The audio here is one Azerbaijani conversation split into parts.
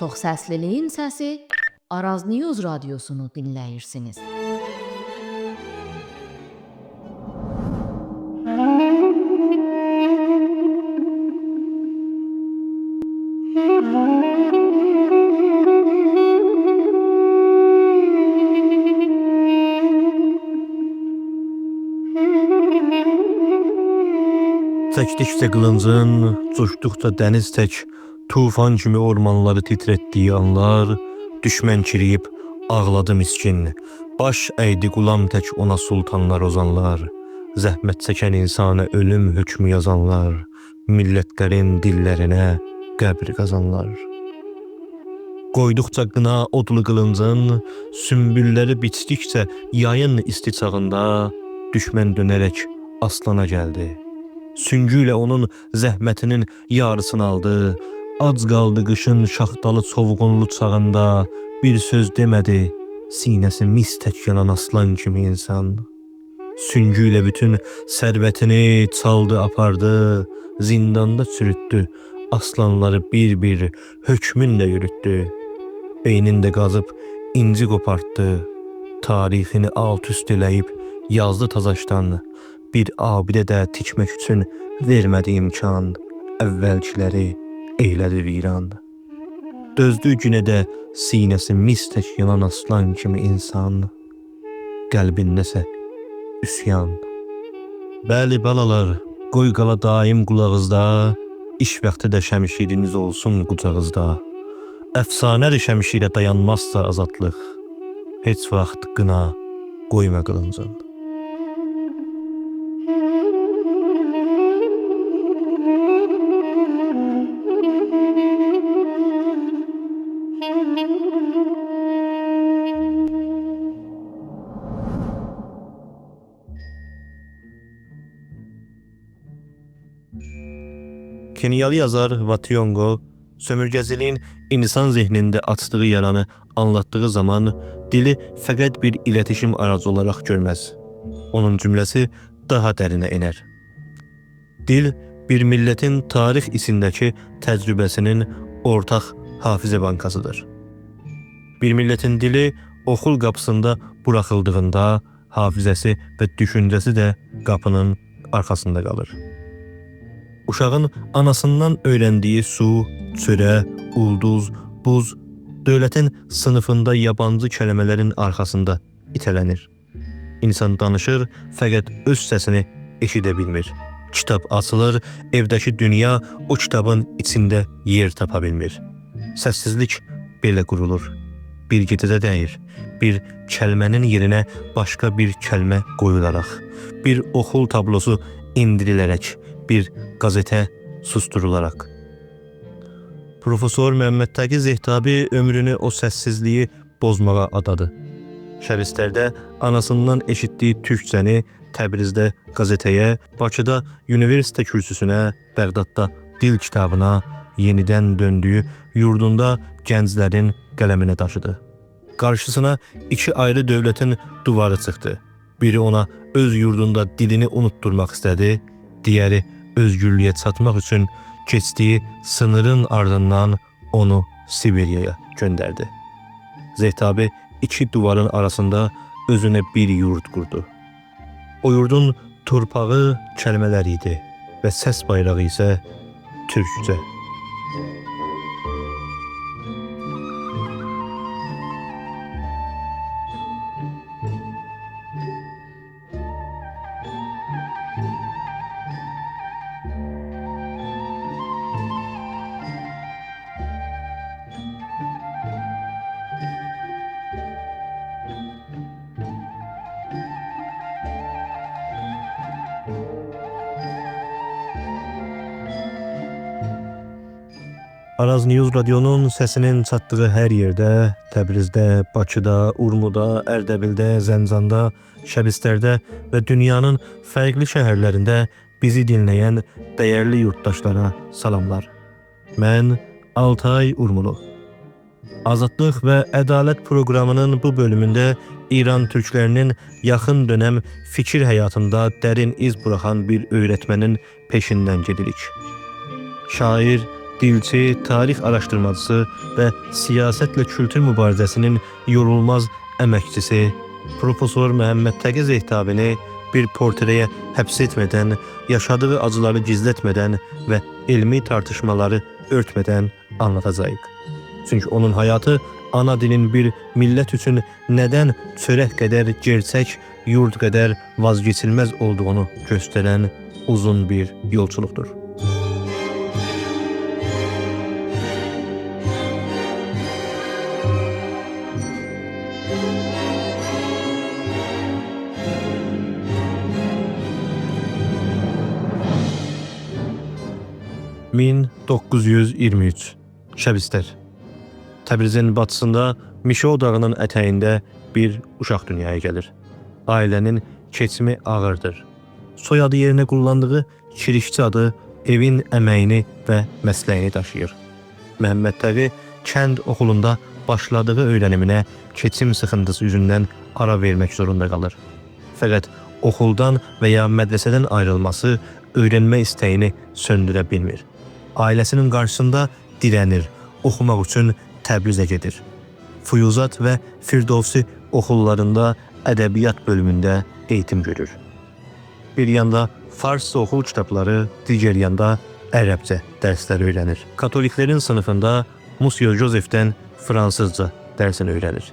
Çoxsəsliliyin səsi Araz News radiosunu dinləyirsiniz. Çəkdikcə qılıncın, coşduqca dəniz tək, tufan kimi ormanları titrətdiyi anlar, düşmən kiriyib ağladı miskin, baş əydi qulam tək ona sultanlar ozanlar, zəhmət çəkən insana ölüm hökmü yazanlar, millətlərin dillərinə qəbr qazanlar. Qoyduqca qına odlu qılıncın, sümbülləri biçdikcə yayın isti çağında, düşmən dönərək aslana gəldi. Süngü ilə onun zəhmətinin yarısını aldı, ac qaldı qışın şaxtalı çovğunlu çağında, bir söz demədi, sinəsi mis tək yanan aslan kimi insan. Süngü ilə bütün sərvətini çaldı apardı, zindanda çürütdü, aslanları bir-bir hökmünlə yürütdü. Beynində qazıb inci qopartdı, tarixini alt-üst eləyib yazdı tazaşdan, bir abidə də tikmək üçün vermədi imkan, əvvəlkiləri eylədi viran. Dözdü günə də sinəsi mis tək yanan aslan kimi insan, qəlbindəsə üsyan. Bəli balalar, qoy qala daim qulağızda, iş vaxtı da şəmişiriniz olsun qucağızda. Əfsanədir şəmişirə dayanmazsa azadlıq, heç vaxt qına qoyma qılıncın. Kenyalı yazar Vationgo, sömürgəziliyin insan zihnində açdığı yaranı anlattığı zaman dili fəqət bir iletişim aracı olaraq görməz. Onun cümləsi daha dərinə iner. Dil, bir millətin tarix içindəki təcrübəsinin ortaq hafizə bankasıdır. Bir millətin dili oxul qapısında buraxıldığında hafizəsi və düşüncəsi də qapının arxasında qalır. Uşağın anasından öyrəndiyi su, çörə, ulduz, buz, dövlətin sınıfında yabancı kəlmələrin arxasında itələnir. İnsan danışır, fəqət öz səsini eşidə bilmir. Kitab açılır, evdəki dünya o kitabın içində yer tapa bilmir. Səssizlik belə qurulur. Bir gecədə deyir, bir kəlmənin yerinə başqa bir kəlmə qoyularaq, bir oxul tablosu indirilərək, bir qazetə susturularaq. Profesor Məhəmməd Təqi Zehtabi ömrünü o səssizliyi bozmağa adadı. Şəbistərdə anasından eşitdiyi türkcəni, Təbrizdə qazetəyə, Bakıda universitet kürsüsünə, Bəğdadda dil kitabına, yenidən döndüyü yurdunda gənclərin qələminə daşıdı. Qarşısına iki ayrı dövlətin duvarı çıxdı. Biri ona öz yurdunda dilini unutturmaq istədi, digəri özgürlüyə çatmaq üçün keçdiyi sınırın ardından onu Sibiriyaya göndərdi. Zehtabi iki duvarın arasında özünə bir yurt qurdu. O yurdun torpağı kəlmələr idi və səs bayrağı isə türkcə. Araz News radionun səsinin çatdığı hər yerdə, Təbrizdə, Bakıda, Urmuda, Ərdəbildə, Zəncanda, Şəbistərdə və dünyanın fərqli şəhərlərində bizi dinləyən dəyərli yurttaşlara salamlar. Mən Altay Urmulu. Azadlıq və Ədalət proqramının bu bölümündə İran türklərinin yaxın dönəm fikir həyatında dərin iz buraxan bir öyrətmənin peşindən gedirik. Şair dilçi, tarix araşdırmacısı və siyasətlə kültür mübarizəsinin yorulmaz əməkçisi Profesor Məhəmməd Təqi Zehtabini bir portreyə həbs etmədən, yaşadığı acıları gizlətmədən və elmi tartışmaları örtmədən anlatacağıq. Çünki onun həyatı ana dilin bir millət üçün nədən çörək qədər gerçək, yurd qədər vazgeçilməz olduğunu göstərən uzun bir yolçuluqdur. (1923) Şəbistər. Təbrizin batısında Mişo dağının ətəyində bir uşaq dünyaya gəlir. Ailənin keçimi ağırdır. Soyadı yerinə qullandığı Kirişçi adı evin əməyini və məsləyini daşıyır. Məhəmməd Təqi kənd oxulunda başladığı öyrəniminə keçim sıxıntısı yüzündən ara vermək zorunda qalır. Fəqət oxuldan və ya mədrəsədən ayrılması öyrənmə istəyini söndürə bilmir. Ailəsinin qarşısında dirənir, oxumaq üçün Təbrizə gedir. Füyuzat və Firdovsi oxullarında ədəbiyyat bölümündə eğitim görür. Bir yanda farsça oxul kitabları, digər yanda ərəbcə dərslər öyrənir. Katoliklərin sınıfında Monsieur Joseph'dən fransızca dərsini öyrənir.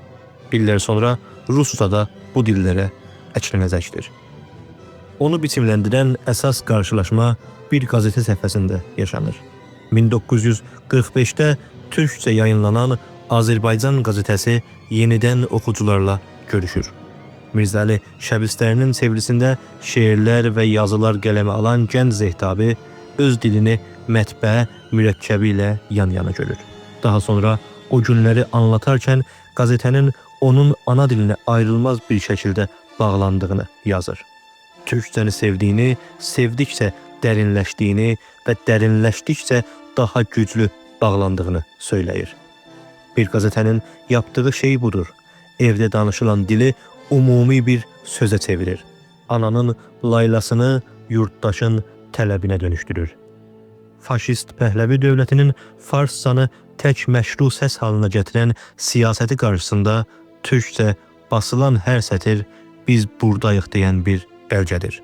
İllər sonra Ruscada bu dillərə əklənəcəkdir. Onu biçimləndirən əsas qarşılaşma bir qazete səhifəsində yaşanır. 1945-də türkcə yayınlanan Azərbaycan qazetəsi yenidən oxucularla görüşür. Mirzəli Şəbistərinin çevirisində şeirlər və yazılar qələmə alan gənc Zehtabi öz dilini mətbəə mürəkkəbi ilə yan-yana görür. Daha sonra o günləri anlatarkən qazetənin onun ana dilinə ayrılmaz bir şəkildə bağlandığını yazır. Türkcəni sevdiyini, sevdikcə dərinləşdiyini və dərinləşdikcə daha güclü bağlandığını söyləyir. Bir qazetənin yaptığı şey budur. Evdə danışılan dili umumi bir sözə çevirir. Ananın laylasını yurttaşın tələbinə dönüşdürür. Faşist Pəhləvi dövlətinin farscanı tək məşru səs halına gətirən siyasəti qarşısında türkcə basılan hər sətir biz buradayıq deyən bir bəlgədir.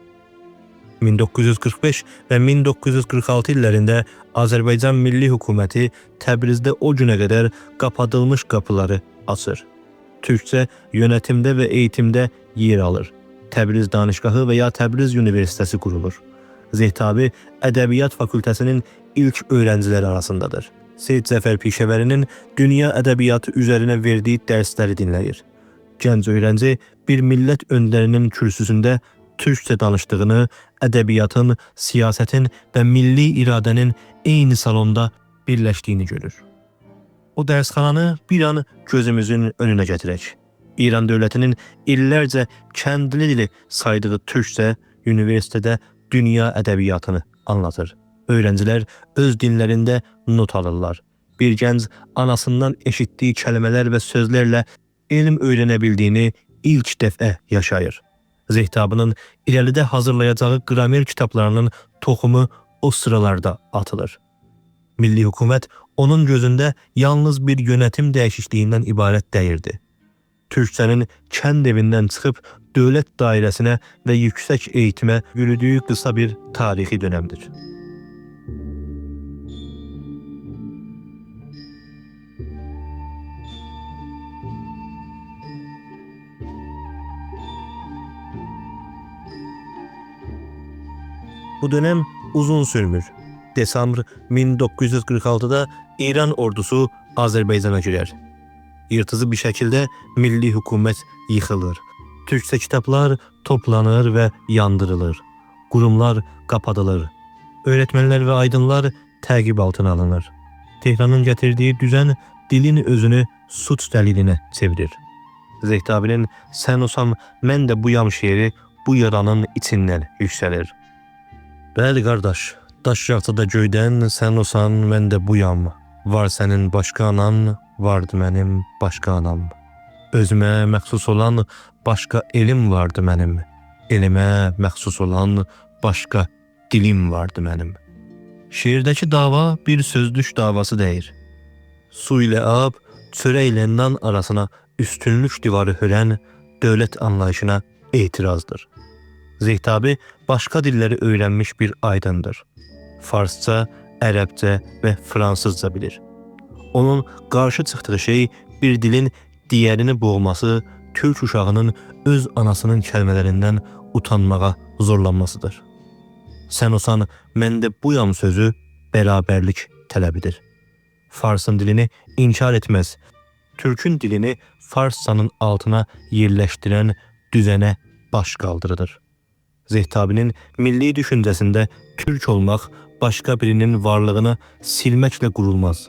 1945 və 1946 illərində Azərbaycan Milli Hökuməti Təbrizdə o günə qədər qapadılmış qapıları açır. Türkcə yönetimdə və eğitimdə yer alır. Təbriz Danışgahı və ya Təbriz Universitesi qurulur. Zehtabi Ədəbiyyat Fakültəsinin ilk öğrenciləri arasındadır. Seyid Zəfər Pişəvərinin dünya ədəbiyyatı üzərinə verdiyi dərsləri dinləyir. Gənc öğrenci bir millət öndərinin kürsüsündə türkçə danışdığını, ədəbiyyatın, siyasətin və milli iradənin eyni salonda birləşdiyini görür. O dərsxananı bir an gözümüzün önünə gətirək. İran dövlətinin illərcə kəndli dili saydığı türkçə universitetdə dünya ədəbiyyatını anlatır. Öğrencilər öz dinlərində not alırlar. Bir gənc anasından eşitdiyi kəlmələr və sözlərlə elm öyrənə bildiyini ilk dəfə yaşayır. Zehtabının irəlidə hazırlayacağı qramer kitablarının toxumu o sıralarda atılır. Milli hökumət onun gözündə yalnız bir yönetim dəyişikliyindən ibarət deyildi. Türkçənin kənd evindən çıxıb dövlət dairəsinə və yüksək eğitimə yürüdüyü qısa bir tarixi dönəmdir. Bu dönem uzun sürmür. Desembr 1946'da İran ordusu Azərbaycana girer. Yırtıcı bir şekilde milli hükümet yıkılır. Türkçe kitaplar toplanır ve yandırılır. Kurumlar kapatılır. Öğretmenler ve aydınlar təqib altına alınır. Tehran'ın getirdiği düzen dilin özünü suç dəlilinə çevirir. Zehtabinin "Sən olsam mən də buyam" şeiri bu yaranın içindən yüksəlir. Bəli qardaş, daş yağsa da göydən, sən olsan mən də buyam. Var sənin başqa anan, vardı mənim başqa anam. Özümə məxsus olan başqa elim vardı mənim. Elimə məxsus olan başqa dilim vardı mənim. Şeirdəki dava bir sözlük davası deyir. Su ilə ab, çörək ilə nan arasına üstünlük divarı hörən dövlət anlayışına etirazdır. Zeytabi başqa dilləri öyrənmiş bir aydındır. Farsça, ərəbcə və fransızca bilir. Onun qarşı çıxdığı şey bir dilin digərini boğması, türk uşağının öz anasının kəlmələrindən utanmağa zorlanmasıdır. Sən olsan, məndə buyam sözü bərabərlik tələbidir. Farsın dilini inkar etməz, türkün dilini Farsçanın altına yerləşdirən düzənə baş qaldırıdır. Zeytabinin milli düşüncəsində türk olmaq başqa birinin varlığını silməklə qurulmaz.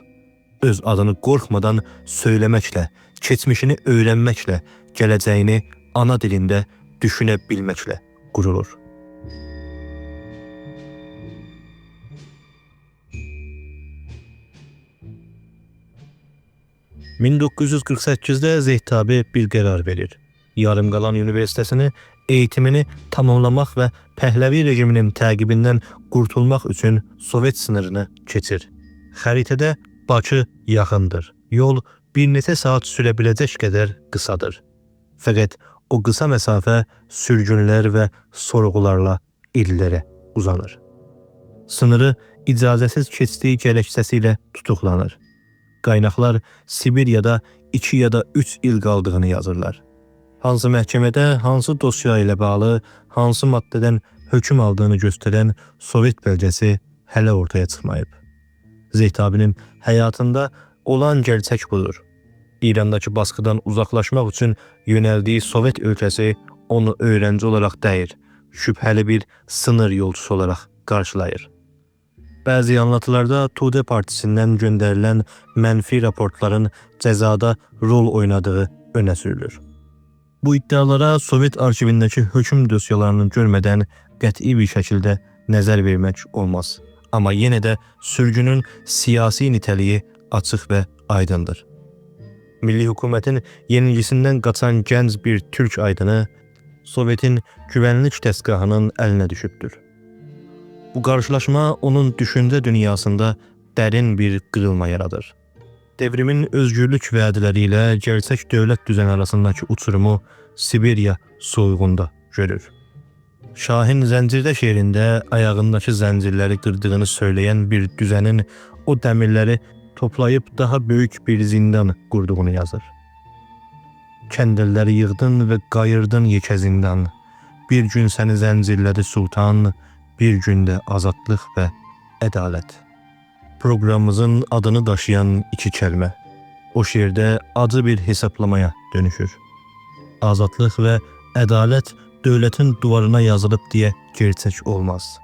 Öz adını qorxmadan söyləməklə, keçmişini öyrənməklə, gələcəyini ana dilində düşünə bilməklə qurulur. ...1948'də Zeytabi bir qərar verir. Yarımqalan Üniversitesini eğitimini tamamlamaq və Pəhləvi rejiminin təqibindən qurtulmaq üçün Sovet sınırını keçir. Xəritədə Bakı yaxındır. Yol bir neçə saat sürə biləcək qədər qısadır. Fəqət o qısa məsafə sürgünlər və sorğularla illərə uzanır. Sınırı icazəsiz keçdiyi gerekçəsiyle tutuklanır. Qaynaqlar Sibiriyada 2 ya da 3 il qaldığını yazırlar. Hansı məhkəmədə hansı dosya ilə bağlı, hansı maddədən hökm aldığını göstərən Sovet bəlgəsi hələ ortaya çıxmayıb. Zeytabinin həyatında olan gerçək budur. İrandakı baskıdan uzaqlaşmaq üçün yönəldiyi Sovet ölkəsi onu öğrenci olaraq deyil, şübhəli bir sınır yolcusu olaraq qarşılayır. Bəzi anlatılarda Tude Partisindən göndərilən mənfi raportların cəzada rol oynadığı önə sürülür. Bu iddialara Sovet arşivindəki hökm dosyalarını görmədən qəti bir şəkildə nəzər vermək olmaz. Amma yenə də sürgünün siyasi nitəliyi açıq və aydındır. Milli hökumətin yenilgisindən qaçan gənc bir türk aydını Sovetin güvənlik dəstgahının əlinə düşübdür. Bu qarşılaşma onun düşüncə dünyasında dərin bir qırılma yaradır. Devrimin özgürlük vədləri ilə gerçək dövlət düzəni arasındakı uçurumu Sibiriya soyğunda görür. Şahin Zəncirdə şeirində ayağındakı zəncirləri qırdığını söyləyən bir düzənin o dəmirləri toplayıb daha böyük bir zindan qurduğunu yazır. Kəndəlləri yığdın və qayırdın yekə zindan. Bir gün səni zəncirlədi sultan, bir gündə azadlıq və ədalət. Proqramımızın adını daşıyan 2 kəlmə o şeirdə acı bir hesablamaya dönüşür. Azadlıq və ədalət dövlətin duvarına yazılıb deyə gerçək olmaz.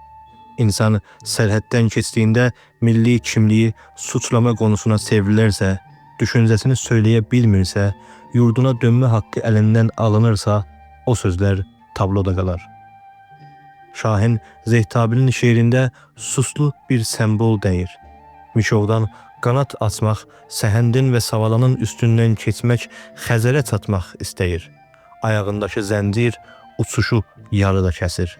İnsan sərhəddən keçdiyində milli kimliyi suçlama konusuna sevrilərsə, düşüncəsini söyləyə bilmirsə, yurduna dönmə haqqı əlindən alınırsa, o sözlər tabloda qalar. Şahin Zeytabinin şeirində suslu bir sembol deyir. Mişovdan qanat açmaq, səhəndin və savalanın üstündən keçmək, Xəzərə çatmaq istəyir. Ayağındakı zəncir uçuşu yarıda kəsir.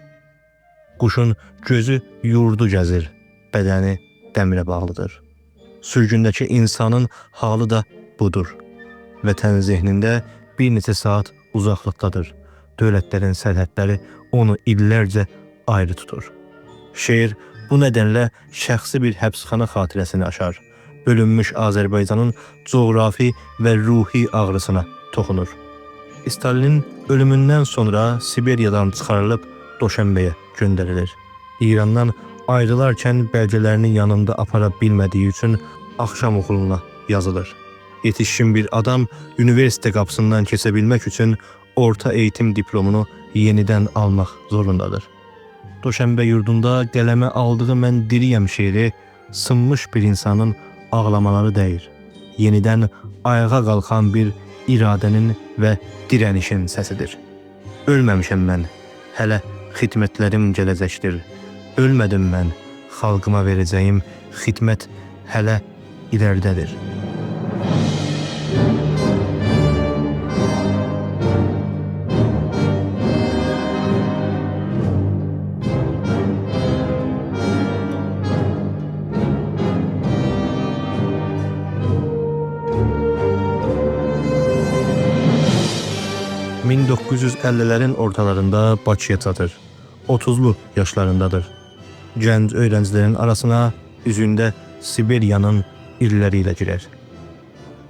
Quşun gözü yurdu gəzir, bədəni dəmirə bağlıdır. Sürgündəki insanın halı da budur. Vətən zehnində bir neçə saat uzaqlıqdadır. Dövlətlərin sərhədləri onu illərcə ayrı tutur. Şeir bu nədənlə şəxsi bir həbsxana xatirəsini aşar. Bölünmüş Azərbaycanın coğrafi və ruhi ağrısına toxunur. Stalinin ölümündən sonra Sibiriyadan çıxarılıb Doşənbəyə göndərilir. İrandan ayrılarkən bəlgələrini yanında apara bilmədiyi üçün axşam okuluna yazılır. Yetişkin bir adam üniversite qapısından keçə bilmək üçün orta eğitim diplomunu yenidən almaq zorundadır. Doşənbə yurdunda qələmə aldığı mən diriyəm şeiri sınmış bir insanın ağlamaları deyir. Yenidən ayağa qalxan bir iradənin və dirənişin səsidir. Ölməmişəm mən, hələ xidmətlərim gələcəkdir. Ölmədim mən, xalqıma verəcəyim xidmət hələ ilərdədir. 1950'lerin ortalarında Bakıya çatır. 30'lu yaşlarındadır. Gənc öğrencilerin arasına üzündə Siberiyanın illeriyle girer.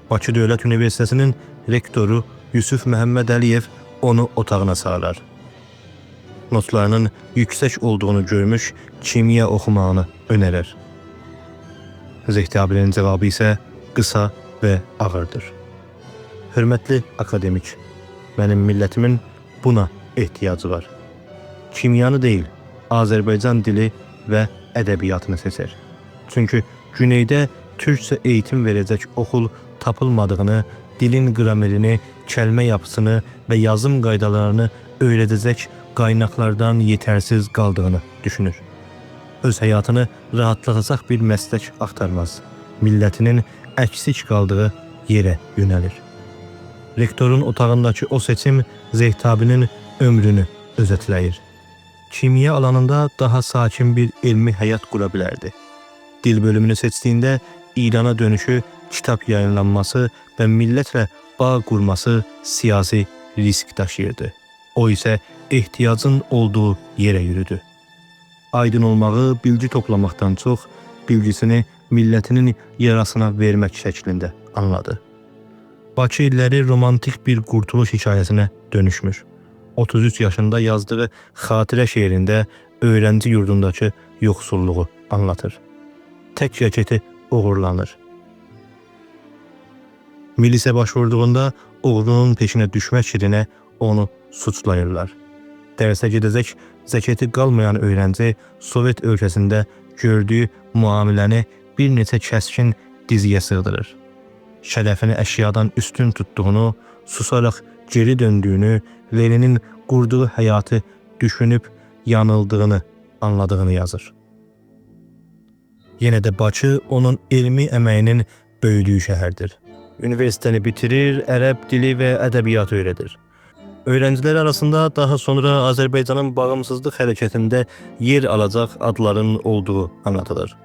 Bakı Dövlət Üniversitesinin rektoru Yusuf Məhəmməd Əliyev onu otağına çağırar. Notlarının yüksek olduğunu görmüş, kimya oxumağını önerir. Zehtabinin cevabı ise kısa ve ağırdır. Hürmetli akademik, benim milletimin buna ihtiyacı var. Kimyanı değil, Azerbaycan dili ve edebiyatını seçer. Çünkü güneyde Türkçe eğitim verecek okul tapılmadığını, dilin gramerini, kelime yapısını ve yazım qaydalarını öğretecek qaynaqlardan yetersiz kaldığını düşünür. Öz hayatını rahatlatacak bir meslek aktarmaz. Milletinin eksik kaldığı yere yönelir. Rektorun otağındaki o seçim Zehtabinin ömrünü özetləyir. Kimya alanında daha sakin bir ilmi hayat kurabilirdi. Dil bölümünü seçtiğinde İran'a dönüşü, kitap yayınlanması ve milletle bağ kurması siyasi risk taşıyırdı. O ise ihtiyacın olduğu yere yürüdü. Aydın olmağı bilgi toplamaktan çok, bilgisini milletinin yarasına vermek şeklinde anladı. Bakı illeri romantik bir kurtuluş hikayesine dönüşmüş. 33 yaşında yazdığı Xatirə şeirinde öğrenci yurdundaki yoksulluğu anlatır. Tek ceketi uğurlanır. Milisə başvurduğunda oğlunun peşine düşmək yerine onu suçlayırlar. Dərsə gedəcək ceketi qalmayan öğrenci Sovet ölkəsində gördüyü muamiləni bir neçə kəskin diziyə sığdırır. Şərəfini əşyadan üstün tuttuğunu, susaraq geri döndüğünü, Leninin qurduğu həyatı düşünüp yanıldığını anladığını yazır. Yenə də Bakı onun ilmi əməyinin böyüdüyü şəhərdir. Üniversiteni bitirir, ərəb dili ve edebiyatı öğretir. Öğrenciler arasında daha sonra Azerbaycan'ın bağımsızlık hareketinde yer alacak adların olduğu anlatılır.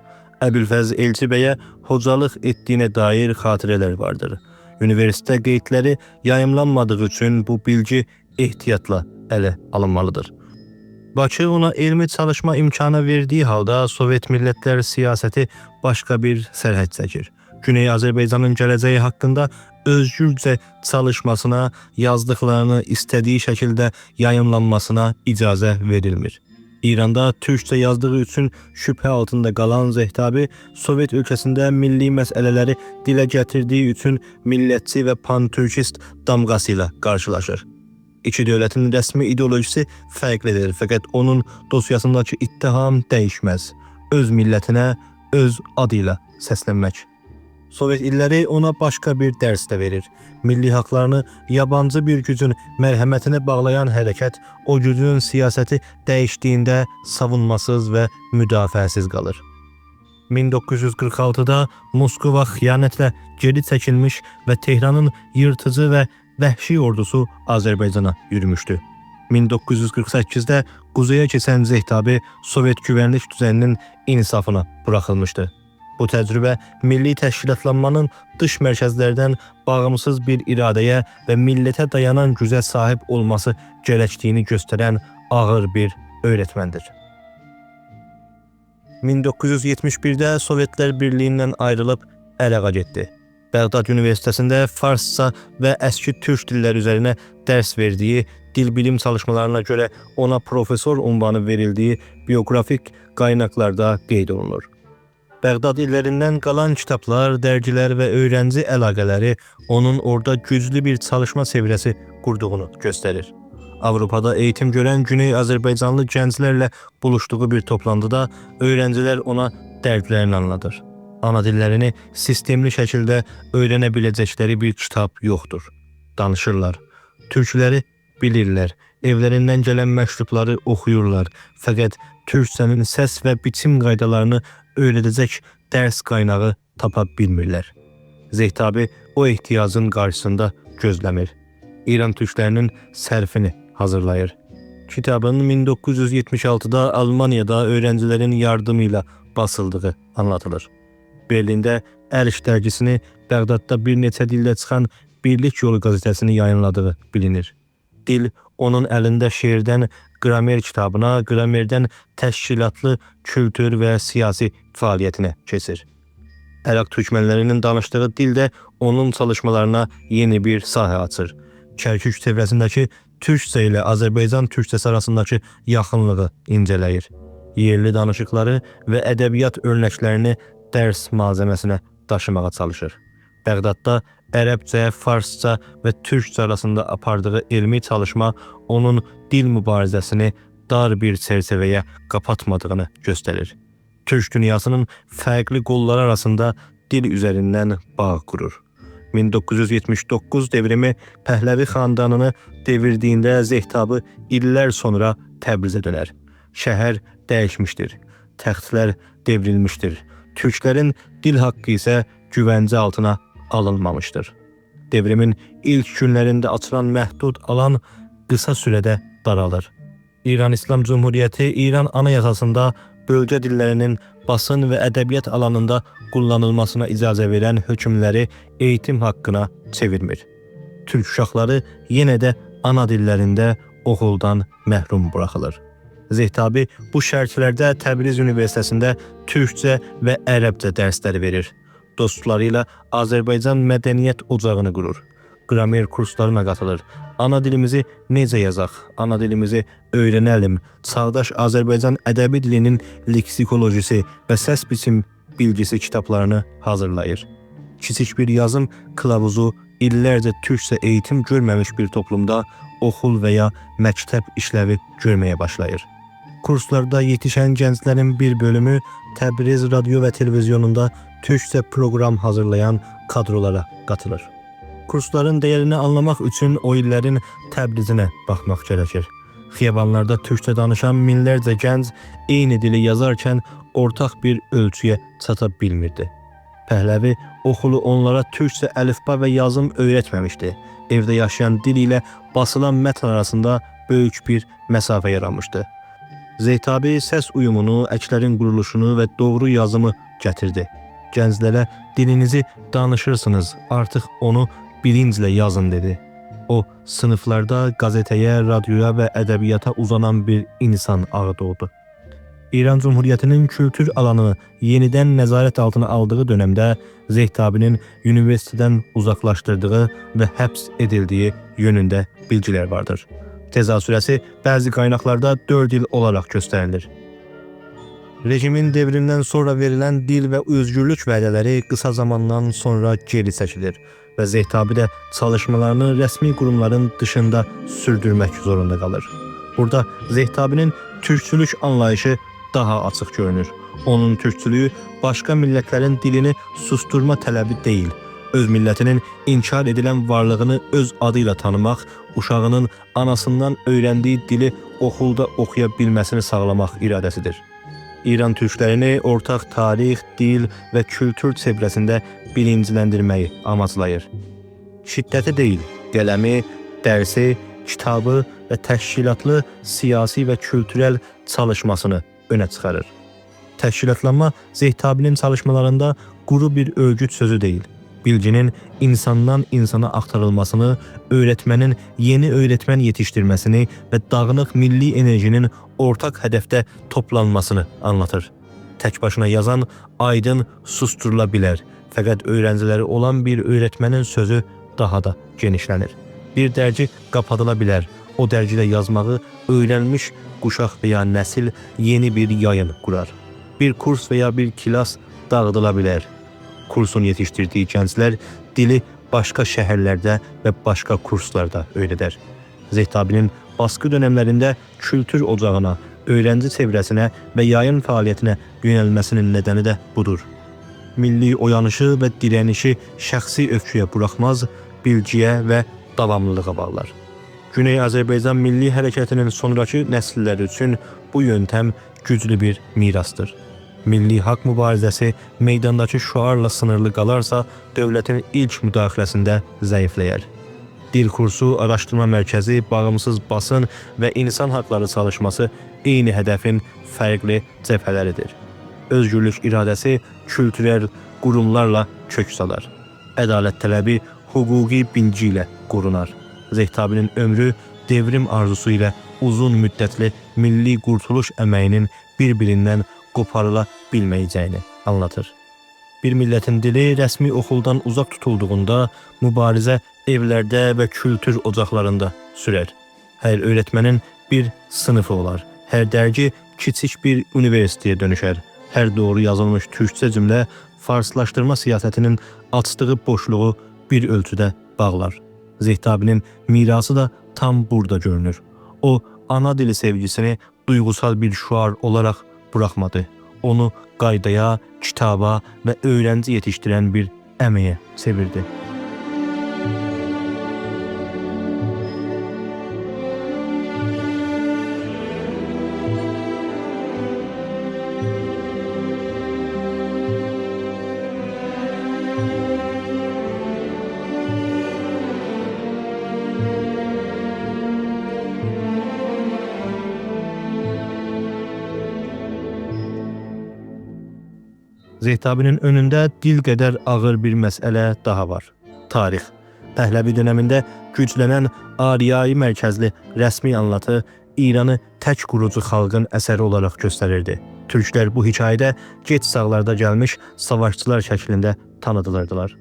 Əbülfəz Elçi bəyə hocalıq etdiyinə dair xatirələr vardır. Üniversite qeydləri yayımlanmadığı üçün bu bilgi ehtiyatla ələ alınmalıdır. Bakı ona elmi çalışma imkanı verdiği halda Sovet millətlər siyaseti başka bir sərhəd çəkir. Güney Azerbaycan'ın gələcəyi hakkında özgürce çalışmasına, yazdıklarını istediği şekilde yayımlanmasına icazə verilmir. İranda Türkçe yazdığı için şüphe altında kalan Zehtabi, Sovet ülkesinde milli məsələləri dilə gətirdiği için millətçi ve pan-türkist damgasıyla karşılaşır. İki devletin resmi ideolojisi fərqlidir, fakat onun dosyasındaki ittiham değişmez. Öz milletine, öz adıyla səslənmək. Sovet illəri ona başka bir dərs də verir. Milli haqlarını yabancı bir gücün mərhəmətinə bağlayan hərəkət o gücün siyaseti değiştiğinde savunmasız ve müdafiəsiz qalır. 1946'da Moskova xiyanətlə geri çəkilmiş ve Tehran'ın yırtıcı ve vəhşi ordusu Azerbaycan'a yürümüştü. 1948'de Kuzey'e keçən Zehtabi Sovet güvenlik düzeninin insafına bırakılmıştı. Bu təcrübə milli təşkilatlanmanın dış mərkəzlərdən bağımsız bir iradəyə və millətə dayanan gücə sahib olması gərəkdiyini göstərən ağır bir öğretmendir. 1971'de Sovetlər Birliğinden ayrılıp Ərəqa getdi. Bağdat Üniversitesinde Farsça ve eski Türk dilleri üzerine ders verdiği, dil bilim çalışmalarına göre ona profesör unvanı verildiği biyografik qaynaqlarda qeyd olunur. Bağdat illerinden kalan kitaplar, dergiler ve öğrenci əlaqələri onun orada güclü bir çalışma çevresi kurduğunu gösterir. Avrupa'da eğitim gören Güney Azerbaycanlı gənclərlə buluştuğu bir toplantıda öğrenciler ona dərdlərini anlatır. Ana dillerini sistemli şekilde öğrenebilecekleri bir kitap yoktur. Danışırlar. Türkləri bilirlər. Evlerinden gelen məktubları oxuyurlar. Fakat Türkçənin səs ve biçim qaydalarını öğretecek ders kaynağı tapa bilmirlər. Zehtabi o ihtiyacın karşısında gözləmir. İran türklərinin sərfini hazırlayır. Kitabın 1976'da Almanya'da öğrencilerin yardımıyla basıldığı anlatılır. Berlində Əriş dərgisini, Bağdatda bir neçə dildə çıxan Birlik Yolu gazetesini yayınladığı bilinir. Dil onun əlində şeirdən qramer kitabına, qramerdən təşkilatlı kültür və siyasi fəaliyyətinə keçir. Ərəb türkmənlərinin danışdığı dil də onun çalışmalarına yeni bir sahə açır. Kərkük çevrəsindəki türkcə ilə Azərbaycan türkcəsi arasındakı yaxınlığı incələyir. Yerli danışıqları və ədəbiyyat örnəklərini dərs malzəməsinə daşımağa çalışır. Bəğdadda ərəbcə, farsça və türkcə arasında apardığı elmi çalışma onun dil mübarizəsini dar bir çərçivəyə qapatmadığını göstərir. Türk dünyasının fərqli qolları arasında dil üzərindən bağ qurur. 1979 devrimi Pəhləvi xandanını devirdiyində Zehtabı illər sonra Təbrizə dönər. Şəhər dəyişmişdir, təxtlər devrilmişdir. Türklərin dil haqqı isə güvəncə altına alınmamışdır. Devrimin ilk günlərində açılan məhdud alan qısa sürədə daralır. İran İslam Cumhuriyyəti İran Anayasasında bölgə dillərinin basın və ədəbiyyat alanında kullanılmasına icazə verən hökmləri eğitim haqqına çevirmir. Türk uşaqları yenə də ana dillərində oxuldan məhrum buraxılır. Zehtabi bu şərtlərdə Təbriz Universitetində türkcə və ərəbcə dərsləri verir. Dostları ilə Azərbaycan Mədəniyyət Ocağını qurur. Qramer kurslarına qatılır. Ana dilimizi necə yazaq, ana dilimizi öyrənəlim, çağdaş Azərbaycan ədəbi dilinin leksikolojisi və səs biçim bilgisi kitablarını hazırlayır. Kiçik bir yazım kılavuzu illərcə türkcə eğitim görməmiş bir toplumda oxul və ya məktəb işləvi görməyə başlayır. Kurslarda yetişən gənclərin bir bölümü Təbriz radio və televizyonunda türkcə proqram hazırlayan kadrolara qatılır. Kursların dəyərini anlamaq üçün o illərin Təbrizinə baxmaq gərəkir. Xiyabanlarda türkcə danışan minlərcə gənc eyni dili yazarkən ortaq bir ölçüyə çata bilmirdi. Pəhləvi oxulu onlara türkcə əlifba və yazım öyrətməmişdi. Evdə yaşayan dil ilə basılan mətn arasında böyük bir məsafə yaranmışdı. Zeytabi səs uyumunu, əklərin quruluşunu və doğru yazımı gətirdi. Gənclərə dilinizi danışırsınız, artıq onu bilinclə yazın dedi. O, sınıflarda qazetəyə, radioya və ədəbiyyata uzanan bir insan ağı doğdu. İran Cumhuriyyətinin kültür alanını yenidən nəzarət altına aldığı dönəmdə Zehtabinin universitetdən uzaqlaşdırdığı və həbs edildiyi yönündə bilgilər vardır. Cəza sürəsi bəzi qaynaqlarda 4 il olaraq göstərilir. Rejimin devrindən sonra verilən dil və özgürlük vədələri qısa zamandan sonra geri çəkilir və Zehtabi də çalışmalarını rəsmi qurumların dışında sürdürmək zorunda qalır. Burada Zehtabinin türkçülük anlayışı daha açıq görünür. Onun türkçülüyü başqa millətlərin dilini susturma tələbi deyil, öz millətinin inkar edilən varlığını öz adıyla tanımaq, uşağının anasından öyrəndiyi dili oxulda oxuya bilməsini sağlamaq iradəsidir. İran türklərini ortaq tarix, dil və kültür çevrəsində bilinciləndirməyi amaclayır. Şiddəti deyil, qələmi, dərsi, kitabı və təşkilatlı siyasi və kültürel çalışmasını önə çıxarır. Təşkilatlanma Zehtabinin çalışmalarında quru bir örgüt sözü deyil, bilginin insandan insana aktarılmasını, öğretmenin yeni öğretmen yetiştirmesini və dağınıq milli enerjinin ortak hədəfdə toplanmasını anlatır. Tək başına yazan aydın susturula bilər, fəqət öğrenciləri olan bir öğretmenin sözü daha da genişlənir. Bir dərci qapadıla bilər, o dərcidə yazmağı öyrənmiş quşaq və ya nəsil yeni bir yayın qurar. Bir kurs və ya bir kilas dağıdıla bilər. Kursun yetiştirdiği gənclər dili başqa şəhərlərdə və başqa kurslarda öyrədər. Zehtabinin baskı dönemlərində kültür ocağına, öğrenci çevrəsinə və yayın fəaliyyətinə yönəlməsinin nədəni də budur. Milli oyanışı və dirənişi şəxsi öfküyə buraxmaz, bilgiyə və davamlılığa bağlar. Güney Azərbaycan Milli Hərəkətinin sonraki nəsillər üçün bu yöntəm güclü bir mirasdır. Milli haqq mübarizəsi meydandakı şuarla sınırlı qalarsa, dövlətin ilk müdaxiləsində zəifləyər. Dil kursu, araşdırma mərkəzi, bağımsız basın və insan haqları çalışması eyni hədəfin fərqli cəbhələridir. Özgürlük iradəsi kültürel qurumlarla kök salar. Ədalət tələbi hüquqi bilgi ilə qorunar. Zehtabinin ömrü devrim arzusu ilə uzun müddətli milli qurtuluş əməyinin bir-birindən qoparıla bilməyəcəyini anlatır. Bir millətin dili rəsmi oxuldan uzaq tutulduğunda mübarizə evlərdə və kültür ocaqlarında sürər. Hər öyrətmənin bir sınıfı olar. Hər dərgi kiçik bir universiteye dönüşər. Hər doğru yazılmış türkçə cümlə farslaşdırma siyasətinin açdığı boşluğu bir ölçüdə bağlar. Zehtabinin mirası da tam burada görünür. O, ana dili sevgisini duygusal bir şuar olarak bırakmadı. Onu qaydaya, kitaba və öğrenci yetiştirən bir əməyə çevirdi. Zehtabinin önündə dil qədər ağır bir məsələ daha var. Tarix. Pəhləvi dönemində güclənən Ariyai mərkəzli rəsmi anlatı İranı tək qurucu xalqın əsəri olaraq göstərirdi. Türklər bu hekayədə geç çağlarda gəlmiş savaşçılar şəklində tanıdılırdılar.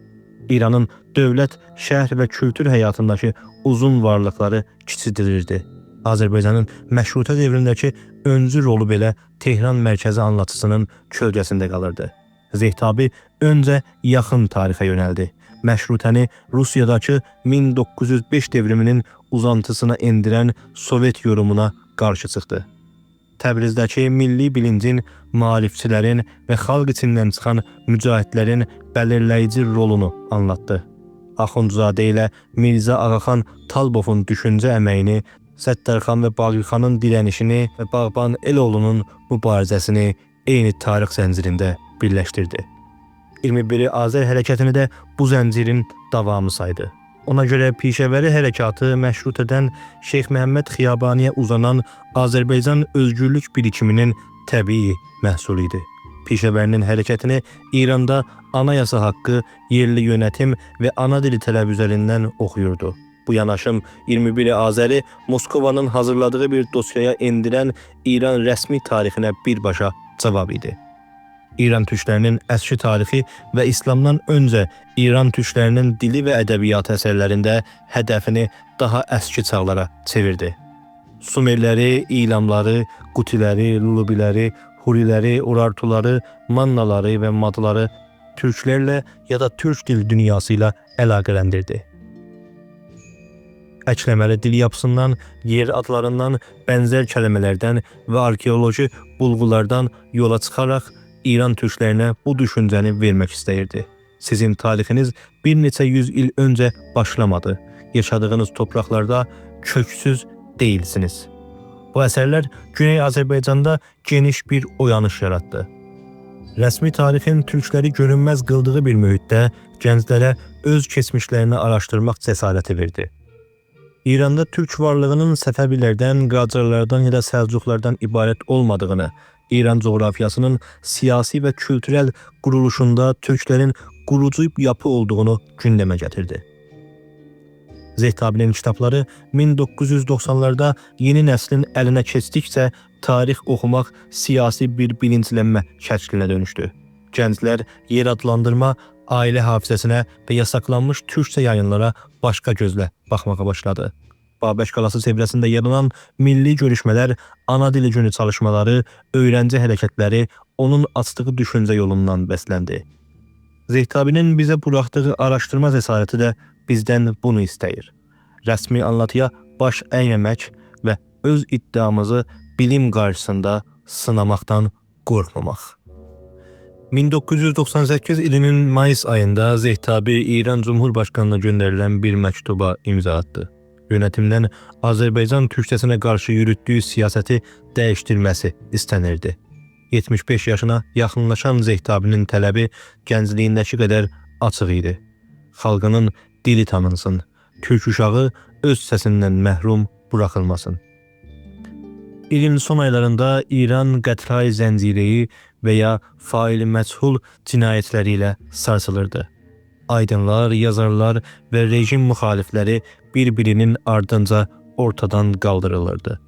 İranın dövlət, şəhər və kültür həyatındakı uzun varlıqları kiçildirirdi. Azərbaycanın məşrutə devrindəki öncü rolu belə Tehran mərkəzi anlatısının kölgəsində qalırdı. Zehtabi öncə yaxın tarixə yönəldi. Məşrutəni Rusiyadakı 1905 devriminin uzantısına endirən Sovet yorumuna qarşı çıxdı. Təbrizdəki milli bilincin, maarifçilərin və xalq içindən çıxan mücahidlərin bəlirləyici rolunu anlattı. Axundzadə ilə Mirzə Ağaxan Talbovun düşüncə əməyini, Səttarxan və Bağırxanın dirənişini və Bağban Eloğlunun mübarizəsini eyni tarix zəncirində birləşdirdi. 21 Azər hərəkətini də bu zəncirin davamı saydı. Ona görə pişəvəri hərəkatı məşrutədən Şeyx Məhəmməd Xiyabaniyə uzanan Azərbaycan özgürlük birikiminin təbii məhsulu idi. Pişəvərinin hərəkətini İranda anayasa haqqı, yerli yönetim və ana dili tələb üzərindən oxuyurdu. Bu yanaşım 21 Azəri Moskovanın hazırladığı bir dosyaya endirən İran rəsmi tarixinə birbaşa cavab idi. İran türklərinin əski tarixi və İslamdan öncə İran türklərinin dili və ədəbiyyatı əsərlərində hədəfini daha əski çağlara çevirdi. Sumerləri, İlamları, Qutiləri, Lulubiləri, Huriləri, Urartuları, Mannaları və Madları türklərlə ya da türk dil dünyası ilə əlaqələndirdi. Əkləməli dil yapısından, yer adlarından, bənzər kəlmələrdən və arkeoloji bulğulardan yola çıxaraq İran türklərinə bu düşüncəni vermək istəyirdi. Sizin tarixiniz bir neçə yüz il öncə başlamadı. Yaşadığınız topraklarda köksüz değilsiniz. Bu əsərlər Güney Azərbaycanda geniş bir oyanış yarattı. Rəsmi tarixin türkləri görünməz qıldığı bir mühitdə gənclərə öz keçmişlərini araşdırmaq cəsarəti verdi. İranda türk varlığının Səfəvilərdən, Qacarlardan ya da Səlcuqlardan ibarət olmadığını, İran coğrafiyasının siyasi və kültürel quruluşunda türklərin qurucu yapı olduğunu gündəmə gətirdi. Zehtabinin kitabları 1990'larda yeni nəslin əlinə keçdikcə tarix oxumaq siyasi bir bilinçlənmə şəklinə dönüşdü. Gənclər yer adlandırma, ailə hafizəsinə və yasaklanmış türkçə yayınlara başqa gözlə baxmağa başladı. Babək qalası çevrəsində yaranan milli görüşmələr, ana dili günü çalışmaları, öğrenci hərəkətləri onun açdığı düşüncə yolundan bəsləndi. Zehtabinin bizə buraxdığı araşdırma cəsarəti də bizdən bunu istəyir. Rəsmi anlatıya baş əyməmək və öz iddiamızı bilim qarşısında sınamaqdan qorxmamaq. 1998 ilinin Mayıs ayında Zehtabi İran Cumhurbaşkanına göndərilən bir məktuba imza attı. Yönetimdən Azərbaycan türkçəsinə qarşı yürütdüyü siyasəti dəyişdirməsi istənirdi. 75 yaşına yaxınlaşan Zehtabinin tələbi gəncliyindəki qədər açıq idi. Xalqının dili tanınsın, türk uşağı öz səsindən məhrum buraxılmasın. İlin son aylarında İran Qətray zəncireyi və ya faili məchul cinayətləri ilə sarsılırdı. Aydınlar, yazarlar və rejim müxalifləri bir-birinin ardınca ortadan qaldırılırdı.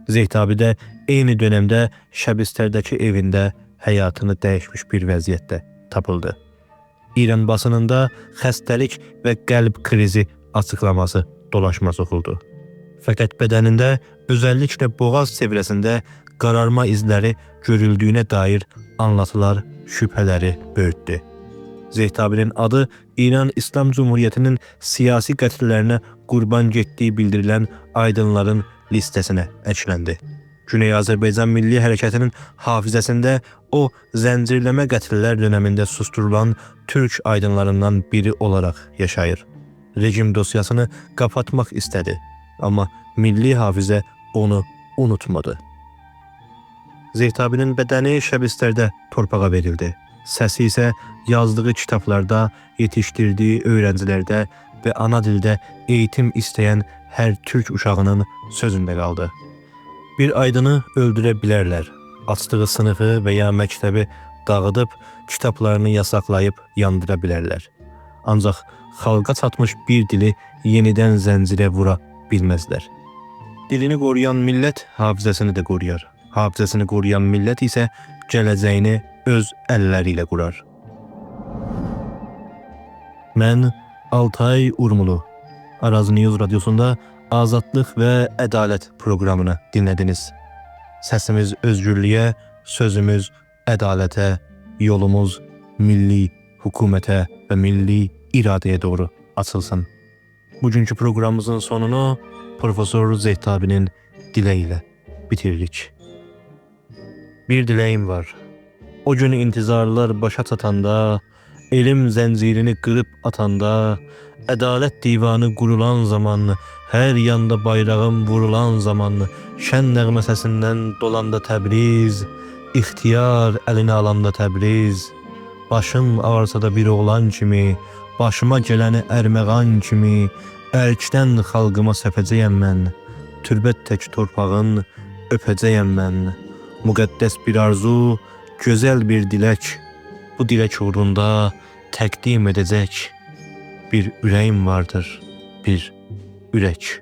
Zeytabi də eyni dönemdə Şəbistərdəki evində həyatını dəyişmiş bir vəziyyətdə tapıldı. İran basınında xəstəlik və qəlb krizi açıqlaması dolaşması oxuldu. Fəqət bədənində, özəlliklə boğaz çevrəsində qararma izləri görüldüyünə dair anlatılar şübhələri böyütdü. Zeytabinin adı İran İslam Cumhuriyyətinin siyasi qətllərinə qurban getdiyi bildirilən aydınların listəsinə əkləndi. Güney Azərbaycan Milli Hərəkətinin hafizəsində o, zəncirləmə qətllər dönemində susturulan türk aydınlarından biri olaraq yaşayır. Rejim dosyasını kapatmaq istədi, amma milli hafizə onu unutmadı. Zeytabinin bədəni Şəbistərdə torpağa verildi. Səsi isə yazdığı kitablarda, yetişdirdiyi öğrencilərdə və ana dildə eğitim istəyən hər türk uşağının sözündə qaldı. Bir aydını öldürə bilərlər. Açdığı sınıfı və ya məktəbi dağıdıb, kitablarını yasaqlayıb yandıra bilərlər. Ancaq xalqa çatmış bir dili yenidən zəncirə vura bilməzlər. Dilini qoruyan millət hafizəsini də qoruyar. Hafizəsini qoruyan millət isə gələcəyini öz əlləri ilə qurar. Mən Altay Urmulu. Araz News Radyosunda Azadlıq və Ədalət proqramını dinlədiniz. Səsimiz özgürlüyə, sözümüz ədalətə, yolumuz milli hökumətə və milli iradəyə doğru açılsın. Bugünkü proqramımızın sonunu Profesör Zeytabinin diləyi ilə bitiririk. Bir diləyim var. O gün intizarlar başa çatanda, elim zəncirini qırıb atanda, ədalət divanı qurulan zaman, hər yanda bayrağım vurulan zaman, şən nəğmə səsindən dolanda Təbriz, ixtiyar əlinə alanda Təbriz, başım ağarsa da bir oğlan kimi, başıma gələni ərməğan kimi, əlkdən xalqıma səpəcəyəm mən, türbət tək torpağın öpəcəyəm mən. Müqəddəs bir arzu, gözəl bir dilək, bu dilək uğrunda təqdim edəcək bir ürəyim vardır, bir ürək.